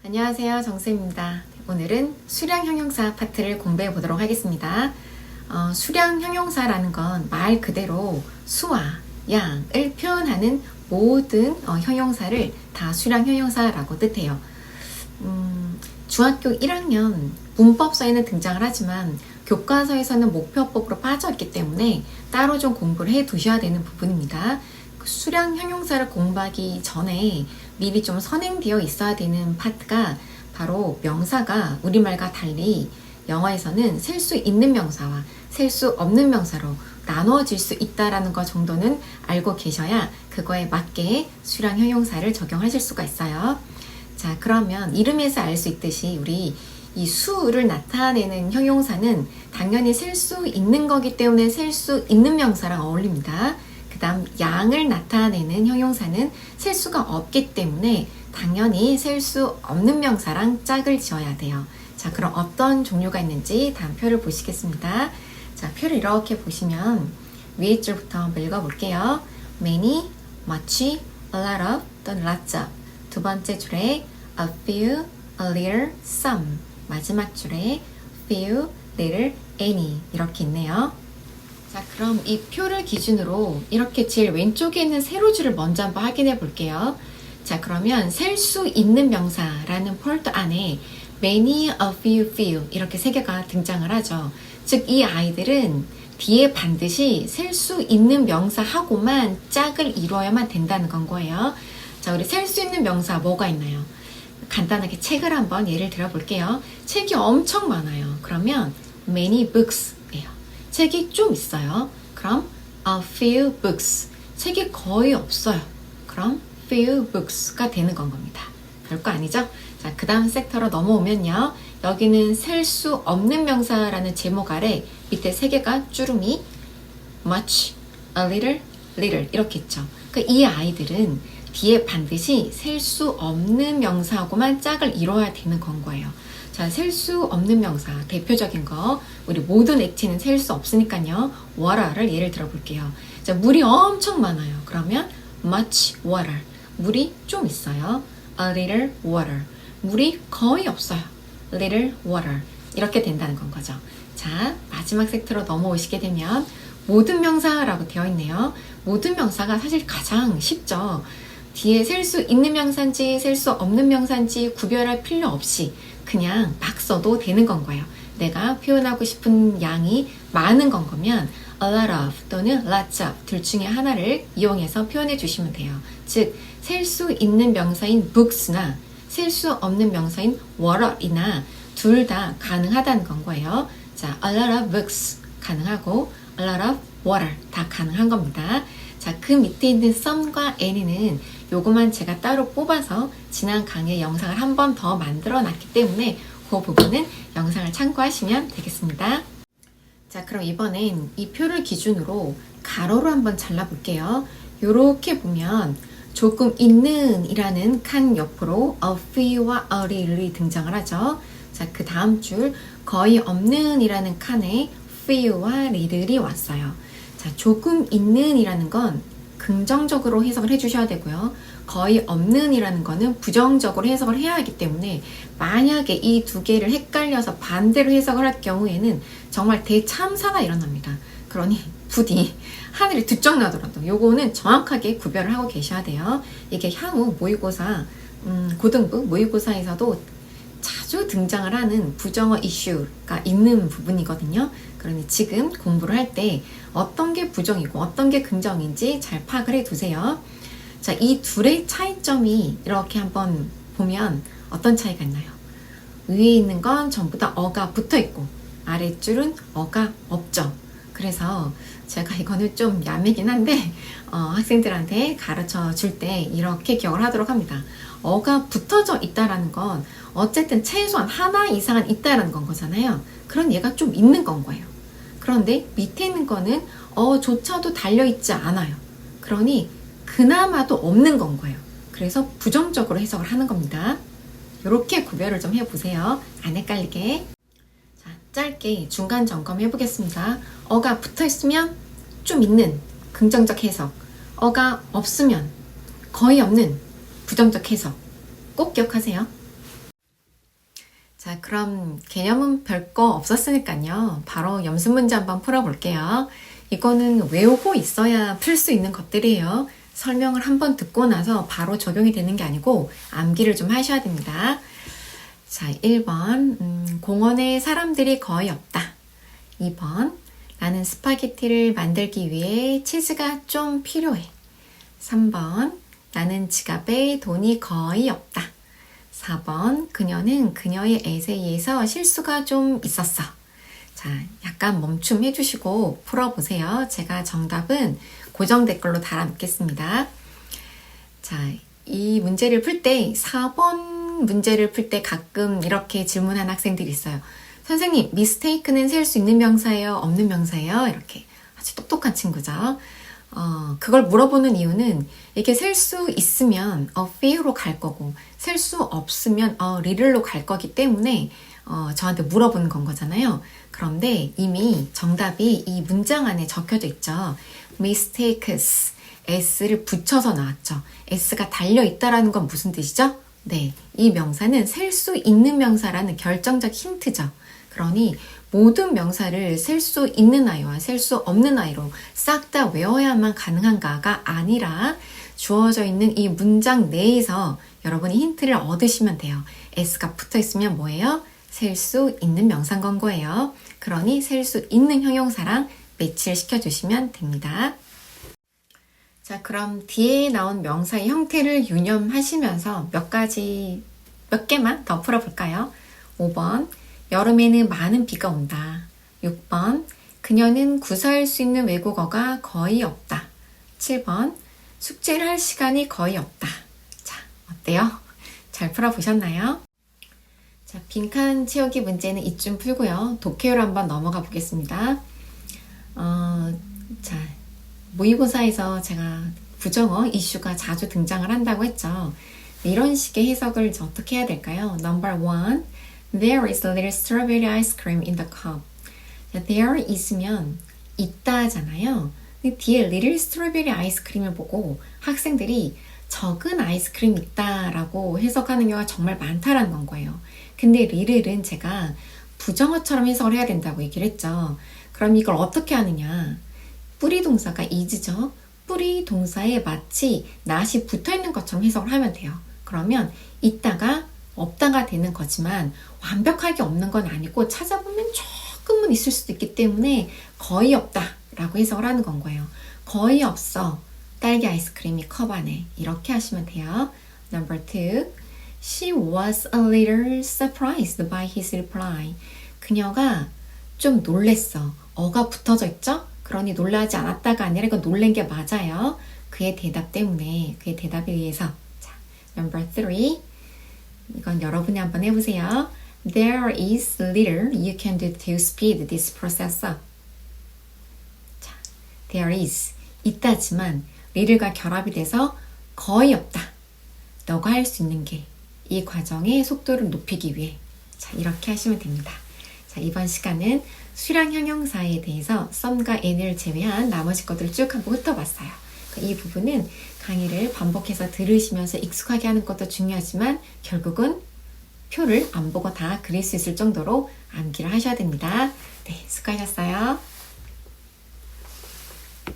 안녕하세요, 정쌤입니다. 오늘은 수량 형용사 파트를 공부해 보도록 하겠습니다. 수량 형용사라는 건 말 그대로 수와 양을 표현하는 모든 형용사를 다 수량 형용사라고 뜻해요. 중학교 1학년 문법서에는 등장을 하지만 교과서에서는 목표법으로 빠져있기 때문에 따로 좀 공부를 해 두셔야 되는 부분입니다. 수량 형용사를 공부하기 전에 미리 좀 선행되어 있어야 되는 파트가 바로 명사가 우리말과 달리 영어에서는 셀 수 있는 명사와 셀 수 없는 명사로 나누어질 수 있다는 것 정도는 알고 계셔야 그거에 맞게 수량 형용사를 적용하실 수가 있어요. 자, 그러면 이름에서 알 수 있듯이 우리 이 수를 나타내는 형용사는 당연히 셀 수 있는 거기 때문에 셀 수 있는 명사랑 어울립니다. 그 다음 양을 나타내는 형용사는 셀 수가 없기 때문에 당연히 셀 수 없는 명사랑 짝을 지어야 돼요. 자, 그럼 어떤 종류가 있는지 다음 표를 보시겠습니다. 자, 표를 이렇게 보시면 위에 줄부터 한번 읽어볼게요. many, much, a lot of, 또는 lots of. 두 번째 줄에 a few, a little, some. 마지막 줄에 few, little, any 이렇게 있네요. 자, 그럼 이 표를 기준으로 이렇게 제일 왼쪽에 있는 세로줄을 먼저 한번 확인해 볼게요. 자, 그러면 셀 수 있는 명사라는 폴더 안에 many, a few, few 이렇게 세 개가 등장을 하죠. 즉, 이 아이들은 뒤에 반드시 셀 수 있는 명사하고만 짝을 이루어야만 된다는 건 거예요. 자, 우리 셀 수 있는 명사 뭐가 있나요? 간단하게 책을 한번 예를 들어 볼게요. 책이 엄청 많아요. 그러면 many books 예요. 책이 좀 있어요. 그럼 a few books. 책이 거의 없어요. 그럼 few books가 되는 건 겁니다. 별거 아니죠? 자, 그 다음 섹터로 넘어오면요. 여기는 셀 수 없는 명사라는 제목 아래 밑에 세 개가 쭈루미 much, a little, little 이렇게 있죠. 그러니까 이 아이들은 뒤에 반드시 셀 수 없는 명사하고만 짝을 이뤄야 되는 건 거예요. 자, 셀 수 없는 명사 대표적인 거 우리 모든 액체는 셀 수 없으니까요. water를 예를 들어 볼게요. 자, 물이 엄청 많아요. 그러면 much water. 물이 좀 있어요. a little water. 물이 거의 없어요. little water. 이렇게 된다는 건 거죠. 자, 마지막 섹터로 넘어오시게 되면 모든 명사라고 되어 있네요. 모든 명사가 사실 가장 쉽죠. 뒤에 셀 수 있는 명사인지 셀 수 없는 명사인지 구별할 필요 없이 그냥 막 써도 되는 건 거예요. 내가 표현하고 싶은 양이 많은 건 거면 a lot of 또는 lots of 둘 중에 하나를 이용해서 표현해 주시면 돼요. 즉, 셀 수 있는 명사인 books나 셀 수 없는 명사인 water이나 둘 다 가능하다는 건 거예요. 자, a lot of books 가능하고 a lot of water 다 가능한 겁니다. 자, 그 밑에 있는 some과 any는 요거만 제가 따로 뽑아서 지난 강의 영상을 한 번 더 만들어 놨기 때문에 그 부분은 영상을 참고하시면 되겠습니다. 자, 그럼 이번엔 이 표를 기준으로 가로로 한번 잘라볼게요. 요렇게 보면 조금 있는 이라는 칸 옆으로 a few와 a little이 등장을 하죠. 자, 그 다음 줄 거의 없는 이라는 칸에 few와 little이 왔어요. 자, 조금 있는 이라는 건 긍정적으로 해석을 해주셔야 되고요. 거의 없는 이라는 거는 부정적으로 해석을 해야 하기 때문에 만약에 이 두 개를 헷갈려서 반대로 해석을 할 경우에는 정말 대참사가 일어납니다. 그러니 부디 하늘이 두쩍 나더라도 요거는 정확하게 구별을 하고 계셔야 돼요. 이게 향후 모의고사, 고등부 모의고사에서도 자주 등장을 하는 부정어 이슈가 있는 부분이거든요. 그러니 지금 공부를 할 때 어떤 게 부정이고 어떤 게 긍정인지 잘 파악을 해 두세요. 자, 이 둘의 차이점이 이렇게 한번 보면 어떤 차이가 있나요? 위에 있는 건 전부 다 어가 붙어 있고 아랫줄은 어가 없죠. 그래서 제가 이거는 좀 야매긴 한데 학생들한테 가르쳐 줄 때 이렇게 기억을 하도록 합니다. 어가 붙어져 있다라는 건 어쨌든 최소한 하나 이상은 있다라는 건 거잖아요. 그럼 얘가 좀 있는 건 거예요. 그런데 밑에 있는 거는 어조차도 달려있지 않아요. 그러니 그나마도 없는 건 거예요. 그래서 부정적으로 해석을 하는 겁니다. 이렇게 구별을 좀 해보세요. 안 헷갈리게. 자, 짧게 중간 점검 해보겠습니다. 어가 붙어있으면 좀 있는 긍정적 해석, 어가 없으면 거의 없는 부정적 해석 꼭 기억하세요. 자, 그럼 개념은 별거 없었으니까요. 바로 연습 문제 한번 풀어볼게요. 이거는 외우고 있어야 풀 수 있는 것들이에요. 설명을 한번 듣고 나서 바로 적용이 되는 게 아니고 암기를 좀 하셔야 됩니다. 자, 1번 공원에 사람들이 거의 없다. 2번 나는 스파게티를 만들기 위해 치즈가 좀 필요해. 3번 나는 지갑에 돈이 거의 없다. 4번 그녀는 그녀의 에세이에서 실수가 좀 있었어. 자, 약간 멈춤 해주시고 풀어보세요. 제가 정답은 고정 댓글로 달아놓겠습니다. 자, 이 문제를 풀 때 4번 문제를 풀 때 가끔 이렇게 질문하는 학생들이 있어요. 선생님, mistake는 셀 수 있는 명사예요? 없는 명사예요? 이렇게 아주 똑똑한 친구죠. 그걸 물어보는 이유는 이게 셀 수 있으면 few로 갈 거고 셀 수 없으면 little로 갈 거기 때문에 저한테 물어보는 건 거잖아요. 그런데 이미 정답이 이 문장 안에 적혀져 있죠. mistakes, s를 붙여서 나왔죠. s가 달려있다라는 건 무슨 뜻이죠? 네, 이 명사는 셀 수 있는 명사라는 결정적 힌트죠. 그러니 모든 명사를 셀 수 있는 아이와 셀 수 없는 아이로 싹 다 외워야만 가능한가가 아니라 주어져 있는 이 문장 내에서 여러분이 힌트를 얻으시면 돼요. s가 붙어 있으면 뭐예요? 셀 수 있는 명사인 건 거예요. 그러니 셀 수 있는 형용사랑 매치를 시켜주시면 됩니다. 자, 그럼 뒤에 나온 명사의 형태를 유념하시면서 몇 개만 더 풀어볼까요? 5번, 여름에는 많은 비가 온다. 6번, 그녀는 구사할 수 있는 외국어가 거의 없다. 7번, 숙제를 할 시간이 거의 없다. 자, 어때요? 잘 풀어보셨나요? 자, 빈칸 채우기 문제는 이쯤 풀고요. 독해로 한번 넘어가 보겠습니다. 자, 모의고사에서 제가 부정어 이슈가 자주 등장을 한다고 했죠. 이런 식의 해석을 어떻게 해야 될까요? Number 1, there is a little strawberry ice cream in the cup. 자, there 있으면 있다잖아요. 근데 뒤에 little strawberry 아이스크림을 보고 학생들이 적은 아이스크림 있다라고 해석하는 경우가 정말 많다라는 건 거예요. 근데 little은 제가 부정어처럼 해석을 해야 된다고 얘기를 했죠. 그럼 이걸 어떻게 하느냐? 뿌리 동사가 is죠. 뿌리 동사에 마치 not이 붙어있는 것처럼 해석을 하면 돼요. 그러면 있다가 없다가 되는 거지만 완벽하게 없는 건 아니고 찾아보면 조금은 있을 수도 있기 때문에 거의 없다 라고 해석을 하는 건 거예요. 거의 없어. 딸기 아이스크림이 컵 안에. 이렇게 하시면 돼요. Number 2. She was a little surprised by his reply. 그녀가 좀 놀랬어. 어가 붙어져 있죠? 그러니 놀라지 않았다가 아니라 이건 놀란 게 맞아요. 그의 대답 때문에, 그의 대답에 의해서. 자, number 3. 이건 여러분이 한번 해보세요. There is little you can do to speed this process up. 자, there is. 있다지만 little가 결합이 돼서 거의 없다. 너가 할 수 있는 게 이 과정의 속도를 높이기 위해. 자, 이렇게 하시면 됩니다. 자, 이번 시간은 수량 형용사에 대해서 some과 and을 제외한 나머지 것들을 쭉 한번 훑어봤어요. 이 부분은 강의를 반복해서 들으시면서 익숙하게 하는 것도 중요하지만 결국은 표를 안 보고 다 그릴 수 있을 정도로 암기를 하셔야 됩니다. 네, 수고하셨어요.